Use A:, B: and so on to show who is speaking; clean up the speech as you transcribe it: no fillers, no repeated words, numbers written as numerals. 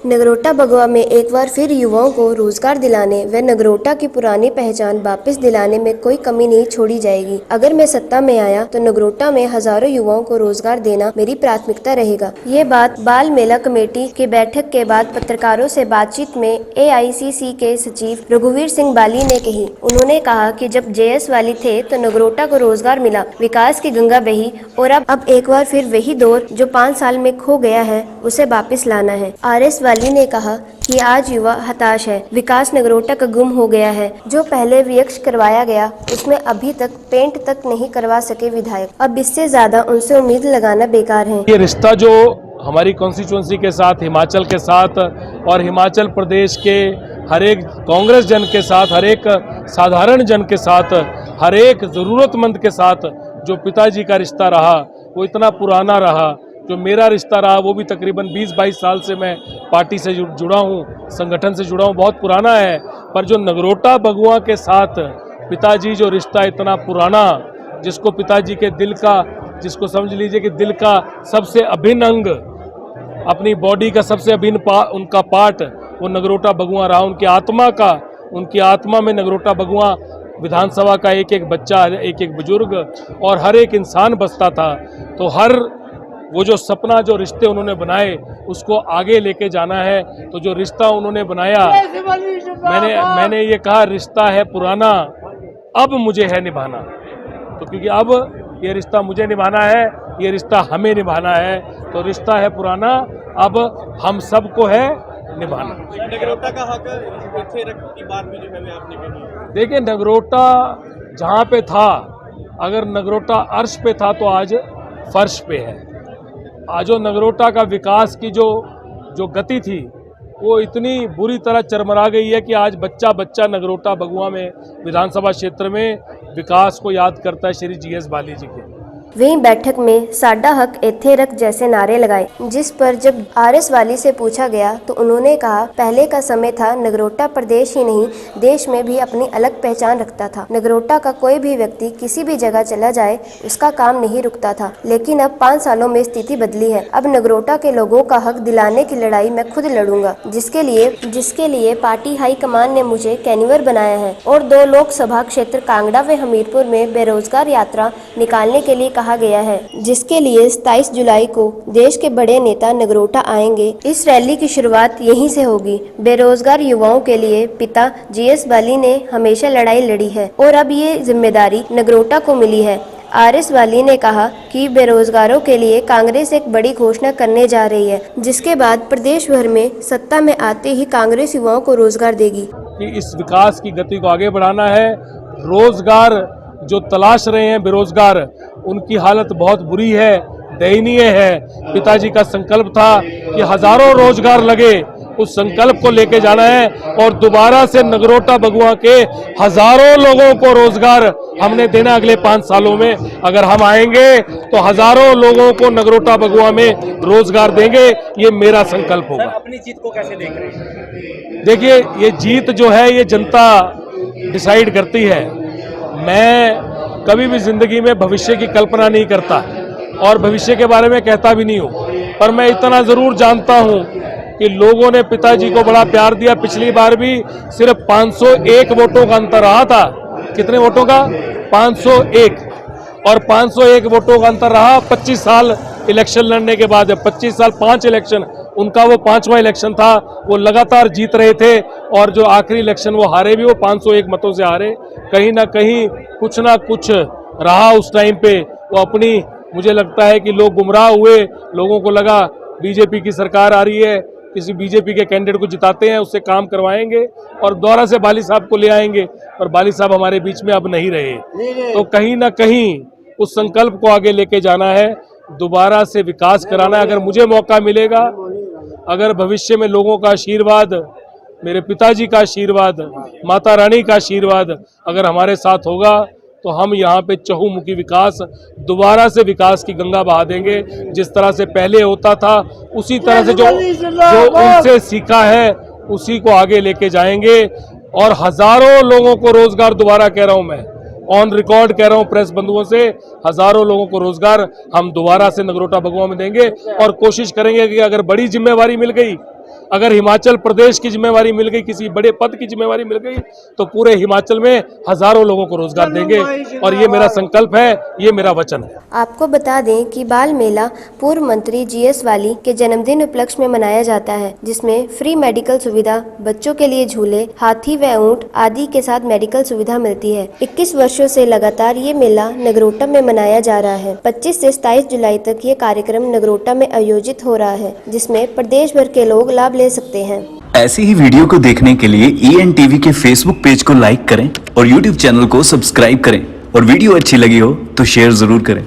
A: नगरोटा बगवा में एक बार फिर युवाओं को रोजगार दिलाने व नगरोटा की पुरानी पहचान वापस दिलाने में कोई कमी नहीं छोड़ी जाएगी। अगर मैं सत्ता में आया तो नगरोटा में हजारों युवाओं को रोजगार देना मेरी प्राथमिकता रहेगा। ये बात बाल मेला कमेटी की बैठक के बाद पत्रकारों से बातचीत में AICC के सचिव रघुवीर सिंह बाली ने कही। उन्होंने कहा कि जब JS वाली थे तो नगरोटा को रोजगार मिला, विकास की गंगा बही और अब एक बार फिर वही दौर जो 5 साल में खो गया है उसे वापस लाना है। RS वाली ने कहा कि आज युवा हताश है, विकास नगरोटा का गुम हो गया है। जो पहले वियक्ष करवाया गया उसमें अभी तक पेंट तक नहीं करवा सके विधायक, अब इससे ज्यादा उनसे उम्मीद लगाना बेकार है।
B: ये रिश्ता जो हमारी कॉन्स्टिट्यूंसी के साथ, हिमाचल के साथ और हिमाचल प्रदेश के हर एक कांग्रेस जन के साथ, हर एक साधारण जन के साथ, हर एक जरूरतमंद के साथ जो पिताजी का रिश्ता रहा वो इतना पुराना रहा। जो मेरा रिश्ता रहा वो भी तकरीबन 20-22 साल से मैं पार्टी से जुड़ा हूँ, संगठन से जुड़ा हूँ, बहुत पुराना है। पर जो नगरोटा बगुआ के साथ पिताजी जो रिश्ता इतना पुराना, जिसको पिताजी के दिल का, जिसको समझ लीजिए कि दिल का सबसे अभिन्न अंग, अपनी बॉडी का सबसे अभिन्न उनका पार्ट वो नगरोटा बगुआ रहा। उनकी आत्मा में नगरोटा बगुआ विधानसभा का एक एक बच्चा, एक एक बुजुर्ग और हर एक इंसान बसता था। तो हर वो जो सपना, जो रिश्ते उन्होंने बनाए उसको आगे लेके जाना है। तो जो रिश्ता उन्होंने बनाया, मैंने ये कहा रिश्ता है पुराना, अब मुझे है निभाना। तो क्योंकि अब ये रिश्ता मुझे निभाना है, ये रिश्ता हमें निभाना है, तो रिश्ता है पुराना, अब हम सबको है निभाना।
C: नगरोटा का हक की बात भी जो है आपने कही।
B: देखिए, नगरोटा जहाँ पे था, अगर नगरोटा अर्श पे था तो आज फर्श पे है। आज नगरोटा का विकास की जो गति थी वो इतनी बुरी तरह चरमरा गई है कि आज बच्चा बच्चा नगरोटा बगुआ में विधानसभा क्षेत्र में विकास को याद करता है श्री GS बाली जी के।
A: वहीं बैठक में साडा हक इत्थे रख जैसे नारे लगाए, जिस पर जब RS वाली से पूछा गया तो उन्होंने कहा पहले का समय था, नगरोटा प्रदेश ही नहीं देश में भी अपनी अलग पहचान रखता था। नगरोटा का कोई भी व्यक्ति किसी भी जगह चला जाए उसका काम नहीं रुकता था, लेकिन अब 5 सालों में स्थिति बदली है। अब नगरोटा के लोगों का हक दिलाने की लड़ाई मैं खुद लड़ूंगा, जिसके लिए पार्टी हाईकमान ने मुझे कैनिवर बनाया है। और 2 लोकसभा क्षेत्र कांगड़ा व हमीरपुर में बेरोजगार यात्रा निकालने के लिए कहा गया है, जिसके लिए 27 जुलाई को देश के बड़े नेता नगरोटा आएंगे। इस रैली की शुरुआत यहीं से होगी। बेरोजगार युवाओं के लिए पिता GS बाली ने हमेशा लड़ाई लड़ी है और अब ये जिम्मेदारी नगरोटा को मिली है। RS वाली ने कहा कि बेरोजगारों के लिए कांग्रेस एक बड़ी घोषणा करने जा रही है, जिसके बाद प्रदेश भर में सत्ता में आते ही कांग्रेस युवाओं को रोजगार देगी।
B: कि इस विकास की गति को आगे बढ़ाना है। रोजगार जो तलाश रहे हैं बेरोजगार, उनकी हालत बहुत बुरी है, दयनीय है। पिताजी का संकल्प था कि हजारों रोजगार लगे, उस संकल्प को लेके जाना है और दोबारा से नगरोटा बगुआ के हजारों लोगों को रोजगार हमने देना अगले 5 सालों में। अगर हम आएंगे तो हजारों लोगों को नगरोटा बगुआ में रोजगार देंगे, ये मेरा संकल्प होगा।
C: अपनी जीत को कैसे देख रहे हैं?
B: देखिए, ये जीत जो है ये जनता डिसाइड करती है। मैं कभी भी जिंदगी में भविष्य की कल्पना नहीं करता और भविष्य के बारे में कहता भी नहीं हूँ, पर मैं इतना जरूर जानता हूँ कि लोगों ने पिताजी को बड़ा प्यार दिया। पिछली बार भी सिर्फ 501 वोटों का अंतर रहा था। कितने वोटों का? 501। और 501 वोटों का अंतर रहा 25 साल इलेक्शन लड़ने के बाद। 25 साल 5 इलेक्शन, उनका वो 5वां इलेक्शन था। वो लगातार जीत रहे थे और जो आखिरी इलेक्शन वो हारे भी, वो 501 मतों से हारे। कहीं ना कहीं कुछ ना कुछ रहा उस टाइम पे। वो अपनी, मुझे लगता है कि लोग गुमराह हुए, लोगों को लगा बीजेपी की सरकार आ रही है, किसी बीजेपी के कैंडिडेट को जिताते हैं, उससे काम करवाएंगे और दोबारा से बाली साहब को ले आएंगे। और बाली साहब हमारे बीच में अब नहीं रहे। तो कहीं ना कहीं उस संकल्प को आगे लेके जाना है, दोबारा से विकास कराना है। अगर मुझे मौका मिलेगा, अगर भविष्य में लोगों का आशीर्वाद, मेरे पिताजी का आशीर्वाद, माता रानी का आशीर्वाद अगर हमारे साथ होगा तो हम यहाँ पे चहुमुखी विकास, दोबारा से विकास की गंगा बहा देंगे। जिस तरह से पहले होता था उसी तरह से जो उनसे सीखा है उसी को आगे लेके जाएंगे और हजारों लोगों को रोजगार, दोबारा कह रहा हूँ मैं, ऑन रिकॉर्ड कह रहा हूँ प्रेस बंधुओं से, हजारों लोगों को रोजगार हम दोबारा से नगरोटा बगुआ में देंगे। और कोशिश करेंगे कि अगर बड़ी जिम्मेवारी मिल गई अगर हिमाचल प्रदेश की जिम्मेवारी मिल गई, किसी बड़े पद की जिम्मेवारी मिल गई, तो पूरे हिमाचल में हजारों लोगों को रोजगार देंगे और ये मेरा संकल्प है, ये मेरा वचन है।
A: आपको बता दें कि बाल मेला पूर्व मंत्री जीएस वाली के जन्मदिन उपलक्ष्य में मनाया जाता है, जिसमें फ्री मेडिकल सुविधा, बच्चों के लिए झूले, हाथी व ऊंट आदि के साथ मेडिकल सुविधा मिलती है। 21 वर्षों से लगातार ये मेला नगरोटा में मनाया जा रहा है। 25 से 27 जुलाई तक ये कार्यक्रम नगरोटा में आयोजित हो रहा है, जिसमें प्रदेश भर के लोग लाभ ले सकते हैं।
D: ऐसी ही वीडियो को देखने के लिए ENTV के फेसबुक पेज को लाइक करें और YouTube चैनल को सब्सक्राइब करें और वीडियो अच्छी लगी हो तो शेयर जरूर करें।